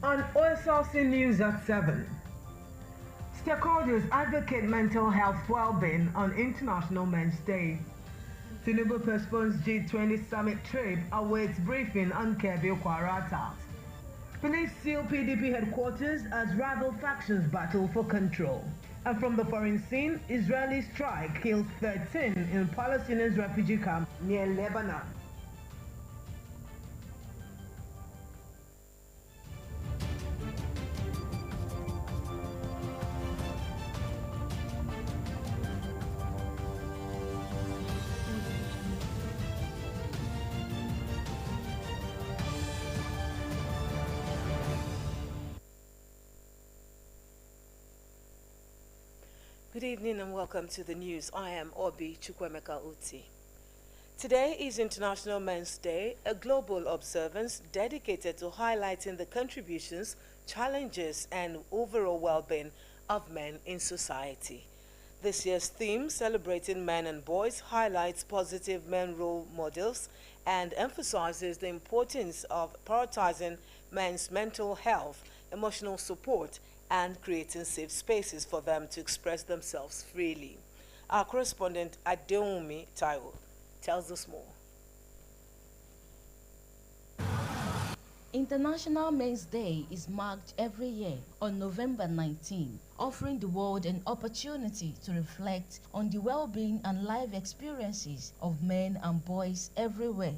On Osrc News at 7, stakeholders advocate mental health well-being on International Men's Day. Tinubu postpones G20 summit trip, awaits briefing on Kebbi Kwara attacks. Police seal PDP headquarters as rival factions battle for control. And from the foreign scene, Israeli strike kills 13 in Palestinian refugee camp near Lebanon. Good evening and welcome to the news. I am Obi Chukwemeka Uti. Today is International Men's Day, a global observance dedicated to highlighting the contributions, challenges, and overall well-being of men in society. This year's theme, Celebrating Men and Boys, highlights positive men role models and emphasizes the importance of prioritizing men's mental health, emotional support, and creating safe spaces for them to express themselves freely. Our correspondent Adeumi Taiwo tells us more. International Men's Day is marked every year on November 19, offering the world an opportunity to reflect on the well-being and life experiences of men and boys everywhere.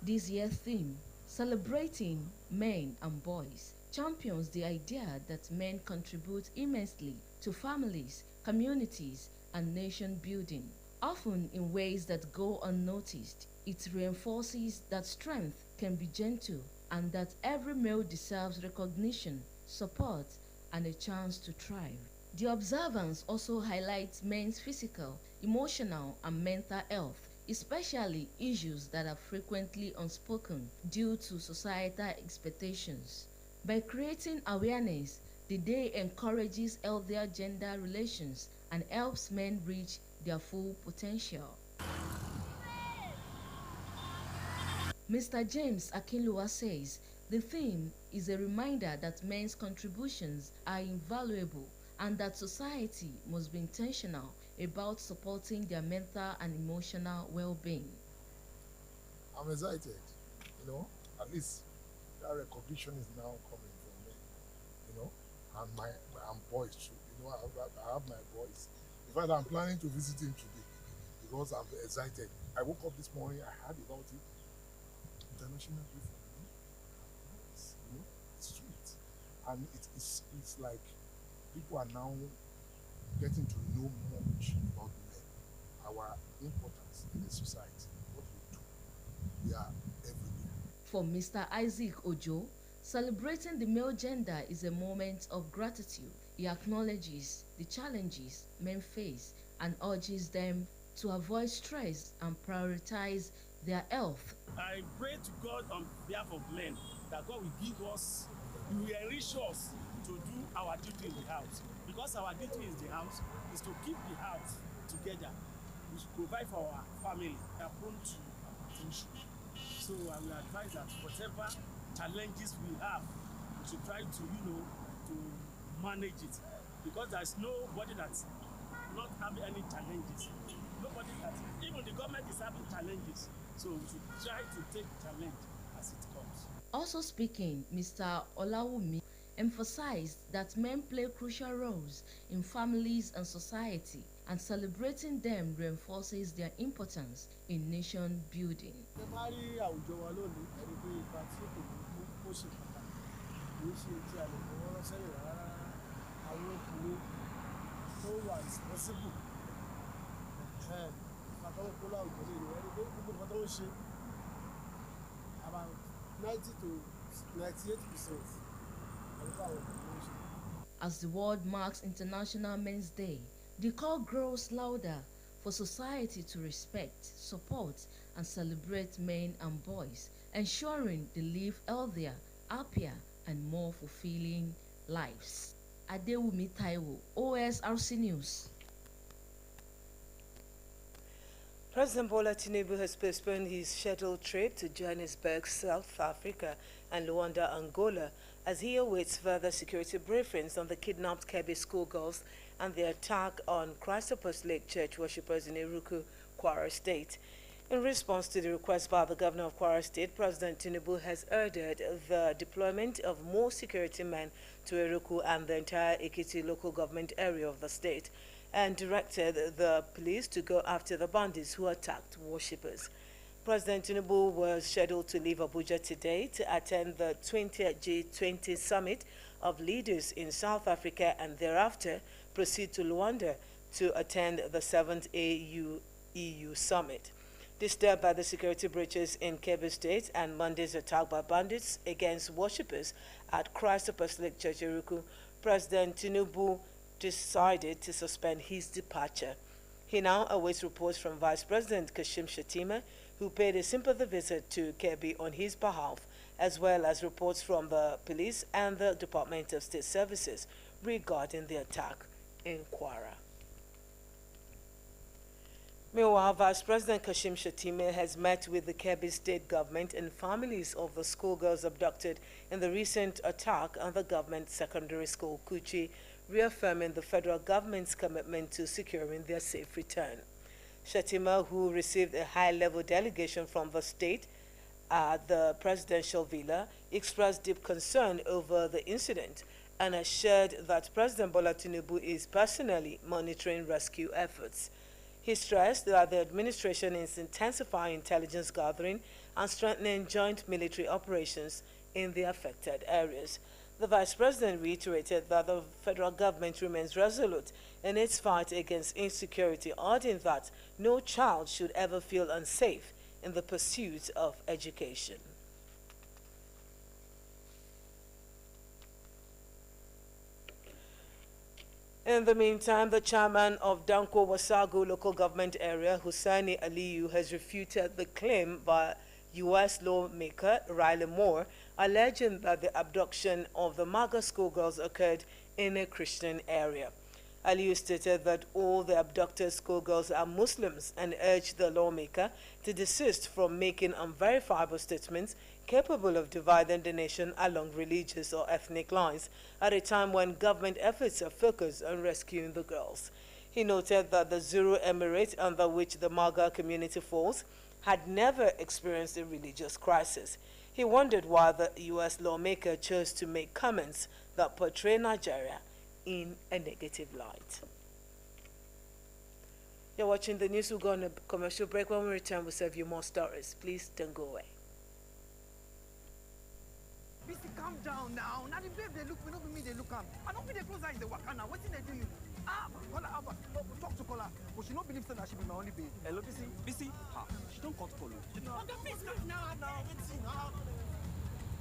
This year's theme, Celebrating Men and Boys, champions the idea that men contribute immensely to families, communities, and nation building, often in ways that go unnoticed. It reinforces that strength can be gentle and that every male deserves recognition, support, and a chance to thrive. The observance also highlights men's physical, emotional, and mental health, especially issues that are frequently unspoken due to societal expectations. By creating awareness, the day encourages healthier gender relations and helps men reach their full potential. Mr. James Akinlua says the theme is a reminder that men's contributions are invaluable and that society must be intentional about supporting their mental and emotional well-being. I'm excited, at least that recognition is now coming from me, and my boys too. I have my boys. In fact, I'm planning to visit him today because I'm excited. I woke up this morning, I heard about it. International Day for me. It's sweet. And it's like people are now getting to know much about men, our importance in the society, what we do. We are everywhere. For Mr. Isaac Ojo, celebrating the male gender is a moment of gratitude. He acknowledges the challenges men face and urges them to avoid stress and prioritize their health. I pray to God on behalf of men that God will give us, He will enrich us to do our duty in the house. Because our duty in the house is to keep the house together. We should provide for our family. They are prone to issue. So I will advise that whatever challenges we have, we should try to, to manage it. Because there's nobody that's not having any challenges. Nobody that, even the government is having challenges. So we should try to take challenge as it comes. Also speaking, Mr. Olawumi emphasized that men play crucial roles in families and society, and celebrating them reinforces their importance in nation building. About 90 to 98%. As the world marks International Men's Day, the call grows louder for society to respect, support, and celebrate men and boys, ensuring they live healthier, happier, and more fulfilling lives. Adewumi Taiwo, Osrc News. President Bola Tinubu has postponed his scheduled trip to Johannesburg, South Africa and Luanda, Angola, as he awaits further security briefings on the kidnapped Kebbi schoolgirls and the attack on Christ Apostolic Church worshippers in Eruku, Kwara State. In response to the request by the governor of Kwara State, President Tinubu has ordered the deployment of more security men to Eruku and the entire Ekiti local government area of the state, and directed the police to go after the bandits who attacked worshippers. President Tinubu was scheduled to leave Abuja today to attend the 20th G20 Summit of Leaders in South Africa and thereafter proceed to Luanda to attend the 7th AU-EU Summit. Disturbed by the security breaches in Kebbi State and Monday's attack by bandits against worshippers at Christ Apostolic Church Eruku, President Tinubu decided to suspend his departure. He now awaits reports from Vice President Kashim Shettima, who paid a sympathy visit to Kebbi on his behalf, as well as reports from the police and the Department of State Services regarding the attack in Kwara. Meanwhile, Vice President Kashim Shettima has met with the Kebbi State government and families of the schoolgirls abducted in the recent attack on the government secondary school, Kuchi, reaffirming the federal government's commitment to securing their safe return. Shettima, who received a high-level delegation from the state at the presidential villa, expressed deep concern over the incident and assured that President Bola Tinubu is personally monitoring rescue efforts. He stressed that the administration is intensifying intelligence gathering and strengthening joint military operations in the affected areas. The Vice President reiterated that the federal government remains resolute in its fight against insecurity, adding that no child should ever feel unsafe in the pursuit of education. In the meantime, the chairman of Danko Wasagu local government area, Hussaini Aliyu, has refuted the claim by U.S. lawmaker Riley Moore, alleging that the abduction of the MAGA schoolgirls occurred in a Christian area. Aliyu stated that all the abducted schoolgirls are Muslims and urged the lawmaker to desist from making unverifiable statements capable of dividing the nation along religious or ethnic lines at a time when government efforts are focused on rescuing the girls. He noted that the Zulu Emirate, under which the MAGA community falls, had never experienced a religious crisis. He wondered why the U.S. lawmaker chose to make comments that portray Nigeria in a negative light. You're watching the news. We'll go on a commercial break. When we return, we'll serve you more stories. Please don't go away. Missy, calm down now. Now the babe they look, we don't me they look am. I don't be the close eyes they work now. What did they do you? Call her Alpha. Talk to Kola. But she don't believe that she be my only babe. Hello, Bisi. She don't cut call. Now,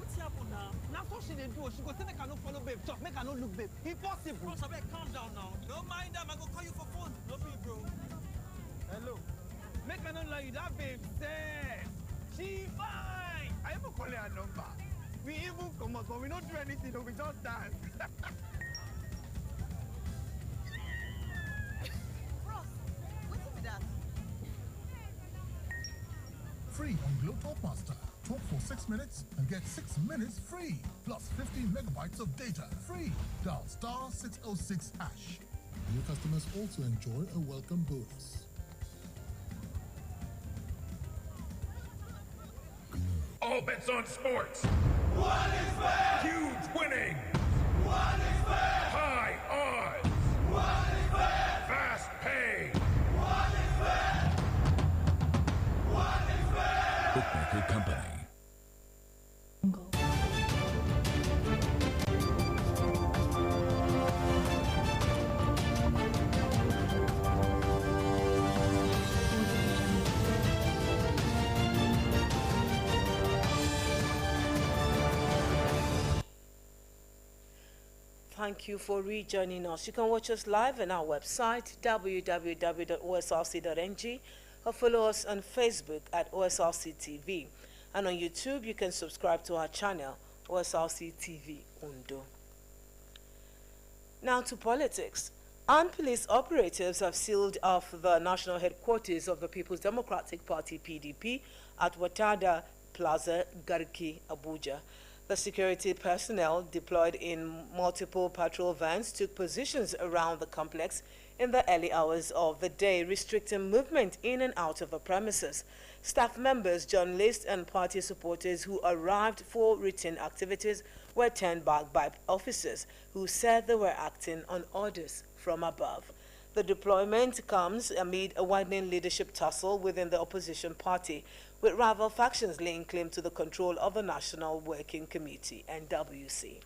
what's happen now? Now so she they do. She go say make I no follow babe. Talk, make I no look babe. Impossible. Bro, Sabek, calm down now. Don't mind them. I go call you for phone. No be, bro. Hello. Make I not lie you. That babe said she fine. I even call her number. We even come out, but we don't do anything. We just dance. Free on Glow Talk Master. Talk for 6 minutes and get 6 minutes free. Plus 50 megabytes of data free. Dial *606#. New customers also enjoy a welcome bonus. All bets on sports. One is fair. Huge winning. One is fair. High odds. One is fair. Fast pay. One is fair. One is fair. Bookmaker Company. Thank you for rejoining us. You can watch us live on our website, www.osrc.ng, or follow us on Facebook at OSRC TV. And on YouTube, you can subscribe to our channel, OSRC TV Undo. Now to politics. Armed police operatives have sealed off the national headquarters of the People's Democratic Party (PDP) at Watada Plaza, Garki, Abuja. The security personnel deployed in multiple patrol vans took positions around the complex in the early hours of the day, restricting movement in and out of the premises. Staff members, journalists, and party supporters who arrived for routine activities were turned back by officers who said they were acting on orders from above. The deployment comes amid a widening leadership tussle within the opposition party, with rival factions laying claim to the control of the National Working Committee, NWC.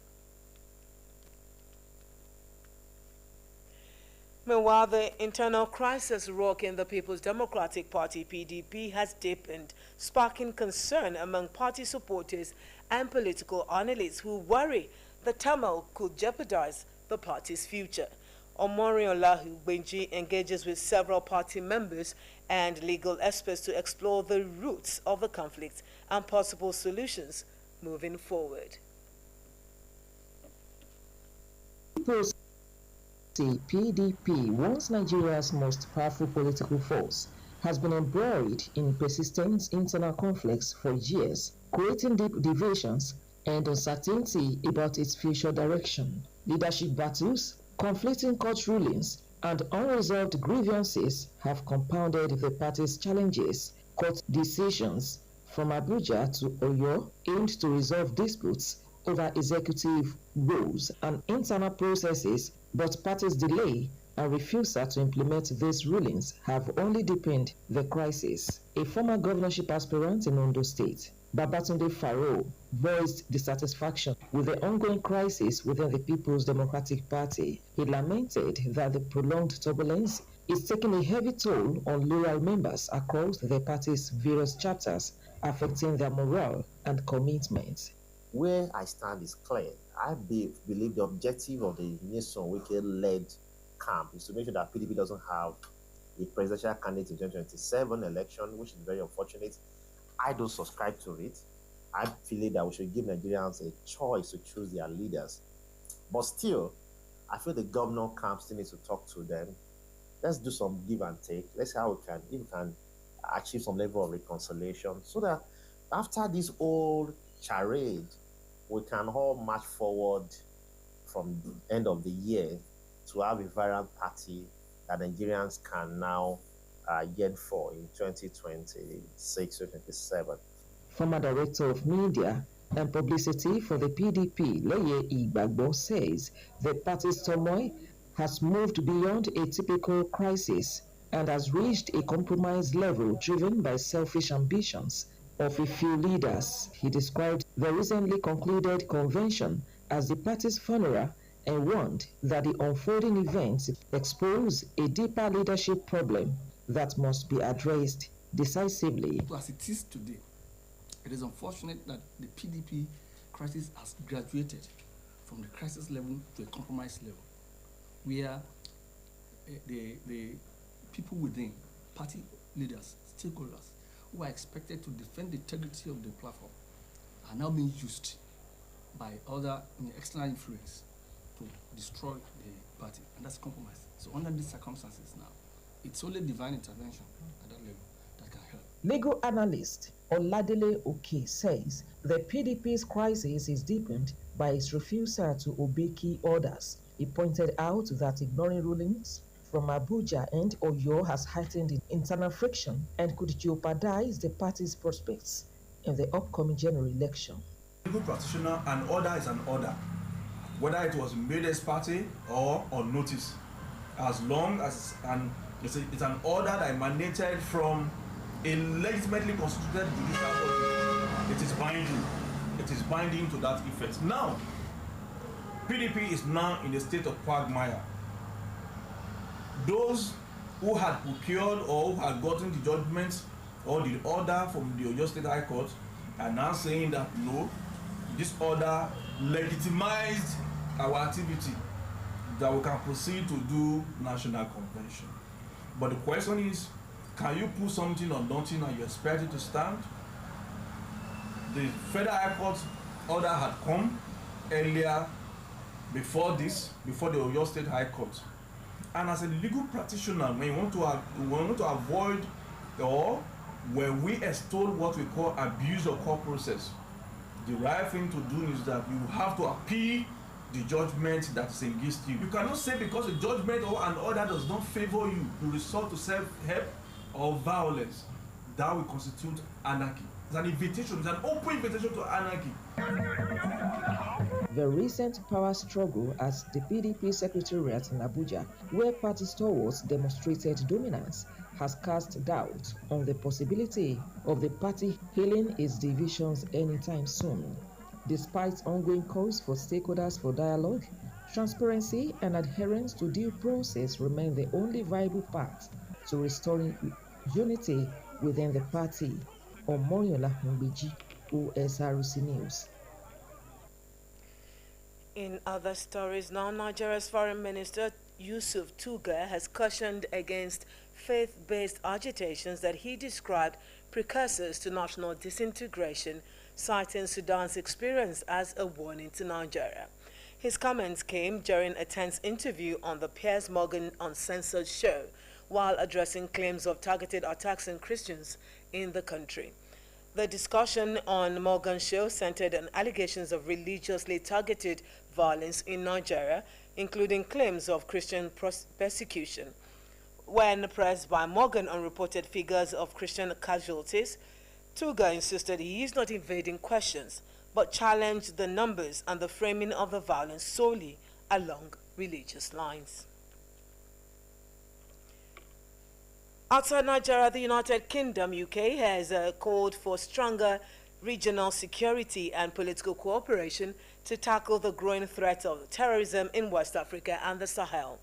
Meanwhile, the internal crisis rocking the People's Democratic Party (PDP) has deepened, sparking concern among party supporters and political analysts who worry the turmoil could jeopardize the party's future. Omoriola Benji engages with several party members and legal experts to explore the roots of the conflict and possible solutions moving forward. The PDP, once Nigeria's most powerful political force, has been embroiled in persistent internal conflicts for years, creating deep divisions and uncertainty about its future direction. Leadership battles, conflicting court rulings, and unresolved grievances have compounded the party's challenges. Court decisions from Abuja to Oyo aimed to resolve disputes over executive roles and internal processes, but parties' delay and refusal to implement these rulings have only deepened the crisis. A former governorship aspirant in Ondo State, Babatunde Faro, voiced dissatisfaction with the ongoing crisis within the People's Democratic Party. He lamented that the prolonged turbulence is taking a heavy toll on loyal members across the party's various chapters, affecting their morale and commitment. Where I stand is clear. I believe the objective of the Nyesom Wike-led camp is to make sure that PDP doesn't have a presidential candidate in 2027 election, which is very unfortunate. I don't subscribe to it. I feel that we should give Nigerians a choice to choose their leaders. But still, I feel the governor camp still needs to talk to them. Let's do some give and take. Let's see how if we can achieve some level of reconciliation so that after this old charade, we can all march forward from the end of the year to have a vibrant party that Nigerians can now yearn for in 2026 or 2027. Former Director of Media and Publicity for the PDP, Leye Igbagbo, says the party's turmoil has moved beyond a typical crisis and has reached a compromise level driven by selfish ambitions of a few leaders. He described the recently concluded convention as the party's funeral and warned that the unfolding events expose a deeper leadership problem that must be addressed decisively. As it is today, it is unfortunate that the PDP crisis has graduated from the crisis level to a compromise level, where the people within, party leaders, stakeholders, who are expected to defend the integrity of the platform, are now being used by other external influence to destroy the party, and that's compromise. So under these circumstances now, it's only divine intervention at that level that can help. Legal analyst Oladele Oke says the PDP's crisis is deepened by its refusal to obey key orders. He pointed out that ignoring rulings from Abuja and Oyo has heightened the internal friction and could jeopardize the party's prospects in the upcoming general election. Legal practitioner, an order is an order, whether it was made as party or on notice, as long as it's an order that emanated from a legitimately constituted judicial body. It is binding. It is binding to that effect. Now, PDP is now in a state of quagmire. Those who had procured or who had gotten the judgment or the order from the Oyo State High Court are now saying that no, this order legitimized our activity, that we can proceed to do national convention. But the question is, can you put something on daunting and you expect it to stand? The Federal High Court order had come earlier before the Oyo State High Court. And as a legal practitioner, when you want to avoid, or when we extol what we call abuse of court process, the right thing to do is that you have to appeal the judgment that is against you. You cannot say because a judgment or an order does not favor you, you resort to self-help or violence. That will constitute anarchy. It's an invitation, it's an open invitation to anarchy. The recent power struggle at the PDP Secretariat in Abuja, where party stalwarts demonstrated dominance, has cast doubt on the possibility of the party healing its divisions anytime soon. Despite ongoing calls for stakeholders for dialogue, transparency and adherence to due process remain the only viable path to restoring unity within the party. Omoyola Mbiji, Osrc News. In other stories now, Nigeria's Foreign Minister Yusuf Tuga has cautioned against faith-based agitations that he described precursors to national disintegration, citing Sudan's experience as a warning to Nigeria. His comments came during a tense interview on the Piers Morgan Uncensored show, while addressing claims of targeted attacks on Christians in the country. The discussion on Morgan's show centered on allegations of religiously targeted violence in Nigeria, including claims of Christian persecution. When pressed by Morgan on reported figures of Christian casualties, Tuga insisted he is not evading questions, but challenged the numbers and the framing of the violence solely along religious lines. Outside Nigeria, the United Kingdom, UK, has called for stronger regional security and political cooperation to tackle the growing threat of terrorism in West Africa and the Sahel.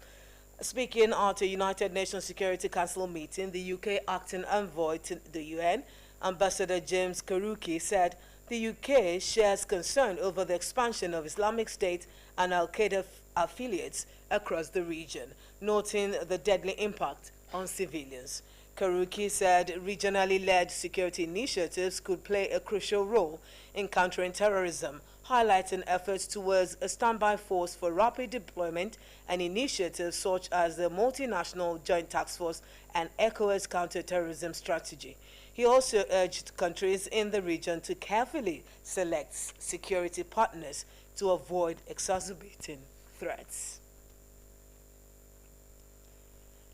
Speaking at a United Nations Security Council meeting, the UK acting envoy to the UN, Ambassador James Karuki, said the UK shares concern over the expansion of Islamic State and Al-Qaeda affiliates across the region, noting the deadly impact on civilians. Karuki said regionally led security initiatives could play a crucial role in countering terrorism, highlighting efforts towards a standby force for rapid deployment and initiatives such as the Multinational Joint Task Force and ECOWAS counter-terrorism strategy. He also urged countries in the region to carefully select security partners to avoid exacerbating threats.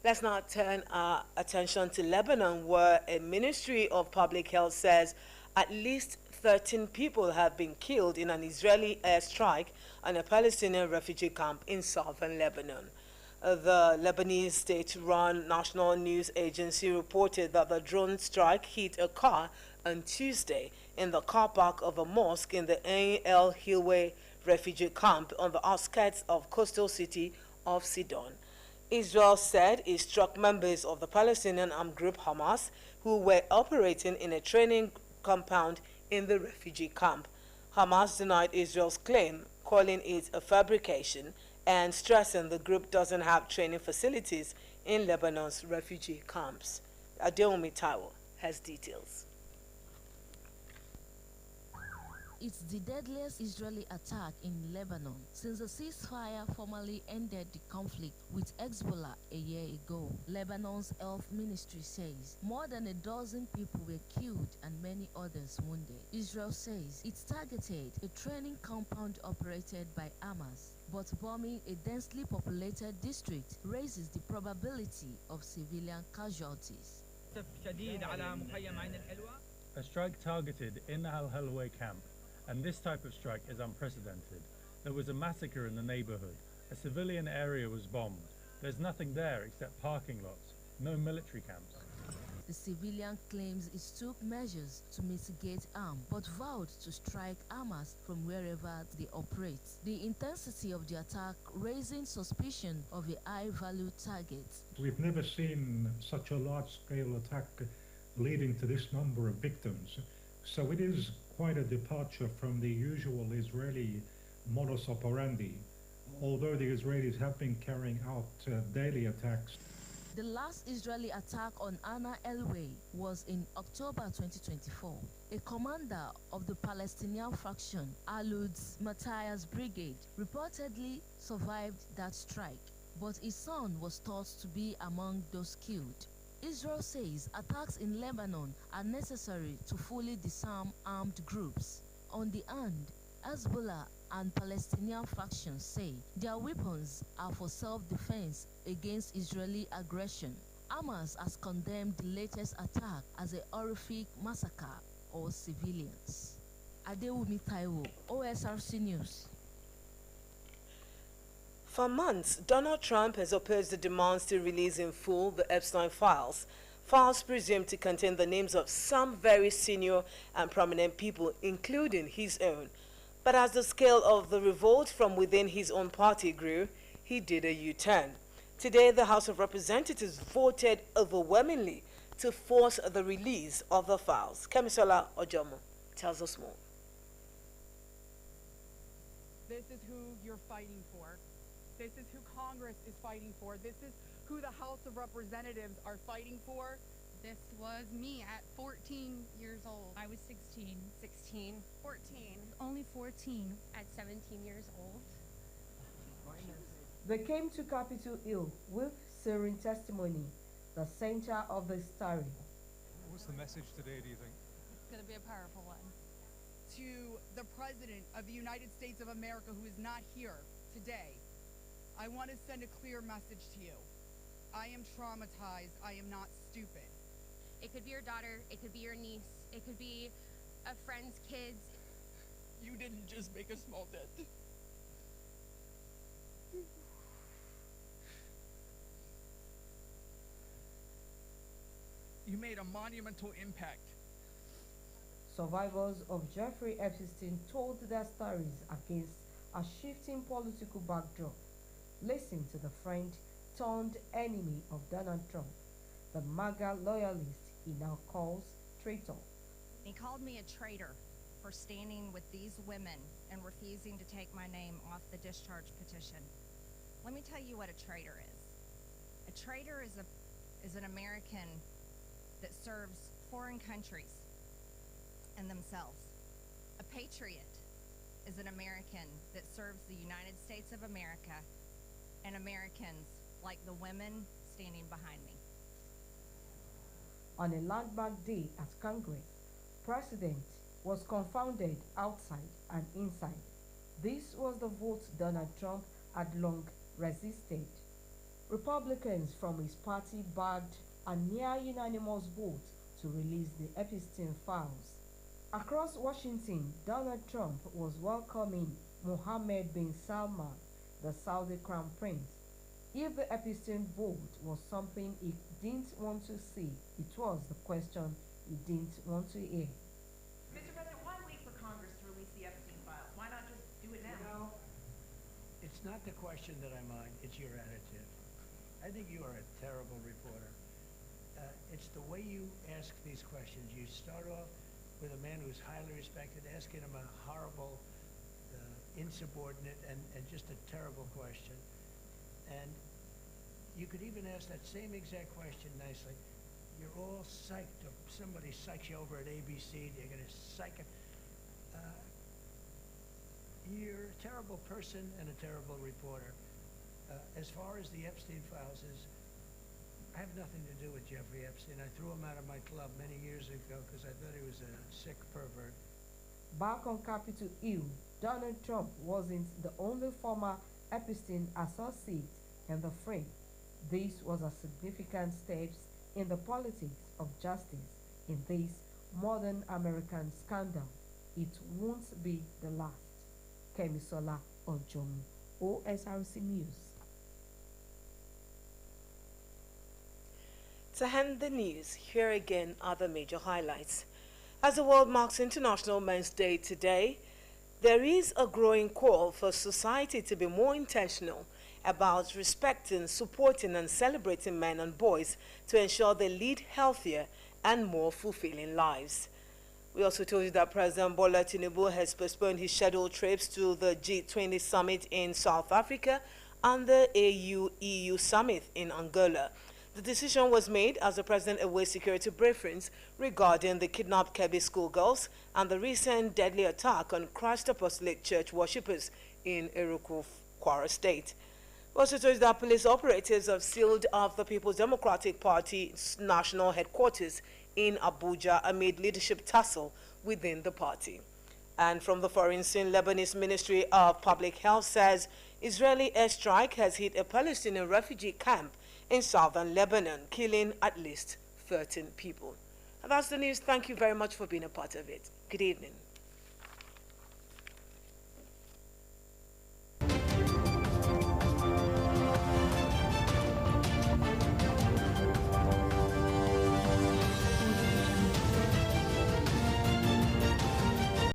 Let's now turn our attention to Lebanon, where a Ministry of Public Health says at least 13 people have been killed in an Israeli airstrike on a Palestinian refugee camp in southern Lebanon. The Lebanese state-run national news agency reported that the drone strike hit a car on Tuesday in the car park of a mosque in the Ain El Hilwe refugee camp on the outskirts of coastal city of Sidon. Israel said it struck members of the Palestinian armed group Hamas who were operating in a training compound in the refugee camp. Hamas denied Israel's claim, calling it a fabrication and stressing the group doesn't have training facilities in Lebanon's refugee camps. Adeomi Taiwo has details. It's the deadliest Israeli attack in Lebanon since the ceasefire formally ended the conflict with Hezbollah a year ago. Lebanon's health ministry says more than a dozen people were killed and many others wounded. Israel says it targeted a training compound operated by Hamas, but bombing a densely populated district raises the probability of civilian casualties. A strike targeted in Al Halway camp, and this type of strike is unprecedented. There was a massacre in the neighborhood. A civilian area was bombed. There's nothing there except parking lots, no military camps. The civilian claims it took measures to mitigate harm, but vowed to strike Hamas from wherever they operate. The intensity of the attack raising suspicion of a high-value target. We've never seen such a large-scale attack leading to this number of victims. So it is quite a departure from the usual Israeli modus operandi, although the Israelis have been carrying out daily attacks. The last Israeli attack on Ana Elway was in October 2024. A commander of the Palestinian faction, Alud's Matthias Brigade, reportedly survived that strike. but his son was thought to be among those killed. Israel says attacks in Lebanon are necessary to fully disarm armed groups. On the hand, Hezbollah and Palestinian factions say their weapons are for self-defense against Israeli aggression. Hamas has condemned the latest attack as a horrific massacre of civilians. Adewumi Taiwo, OSRC News. For months, Donald Trump has opposed the demands to release in full the Epstein files presumed to contain the names of some very senior and prominent people, including his own. But as the scale of the revolt from within his own party grew, he did a U-turn. Today, the House of Representatives voted overwhelmingly to force the release of the files. Kemisola Ojomo tells us more. This is who you're fighting for. This is who Congress is fighting for. This is who the House of Representatives are fighting for. This was me at 14 years old. I was 16. 16. 14. Only 14 at 17 years old. They came to Capitol Hill with serene testimony, the center of the story. What's the message today, do you think? It's going to be a powerful one. To the President of the United States of America, who is not here today, I want to send a clear message to you. I am traumatized. I am not stupid. It could be your daughter. It could be your niece. It could be a friend's kids. You didn't just make a small dent. You made a monumental impact. Survivors of Jeffrey Epstein told their stories against a shifting political backdrop. Listen to the friend turned enemy of Donald Trump, the MAGA loyalist he now calls traitor. He called me a traitor for standing with these women and refusing to take my name off the discharge petition. Let me tell you what a traitor is. A traitor is an American that serves foreign countries and themselves. A patriot is an American that serves the United States of America and Americans like the women standing behind me. On a landmark day at Congress, President was confounded outside and inside. This was the vote Donald Trump had long resisted. Republicans from his party bagged a near-unanimous vote to release the Epstein files. Across Washington, Donald Trump was welcoming Mohammed bin Salman, the Saudi Crown Prince. If the Epstein vote was something he didn't want to see, it was the question he didn't want to hear. Mr. President, why wait for Congress to release the Epstein files? Why not just do it now? You know, it's not the question that I mind, it's your attitude. I think you are a terrible reporter. It's the way you ask these questions. You start off with a man who's highly respected, asking him a horrible, insubordinate, and just a terrible question. And you could even ask that same exact question nicely. You're all psyched up. Somebody psychs you over at ABC. You're going to psych it. You're a terrible person and a terrible reporter. As far as the Epstein files is, I have nothing to do with Jeffrey Epstein. I threw him out of my club many years ago because I thought he was a sick pervert. Back on Capitol Hill, Donald Trump wasn't the only former Epstein associate in the frame. This was a significant step in the politics of justice in this modern American scandal. It won't be the last. Kemisola Ojomo, OSRC News. To end the news, here again are the major highlights. As the world marks International Men's Day today, there is a growing call for society to be more intentional about respecting, supporting, and celebrating men and boys to ensure they lead healthier and more fulfilling lives. We also told you that President Bola Tinubu has postponed his scheduled trips to the G20 summit in South Africa and the AU-EU summit in Angola. The decision was made as the president awaits security briefings regarding the kidnapped Kebbi schoolgirls and the recent deadly attack on Christ Apostolic Church worshippers in Eruku, Kwara State. Also, told that police operatives have sealed off the People's Democratic Party's national headquarters in Abuja amid leadership tussle within the party. And from the foreign scene, Lebanese Ministry of Public Health says Israeli airstrike has hit a Palestinian refugee camp in southern Lebanon, killing at least 13 people. And that's the news. Thank you very much for being a part of it. Good evening.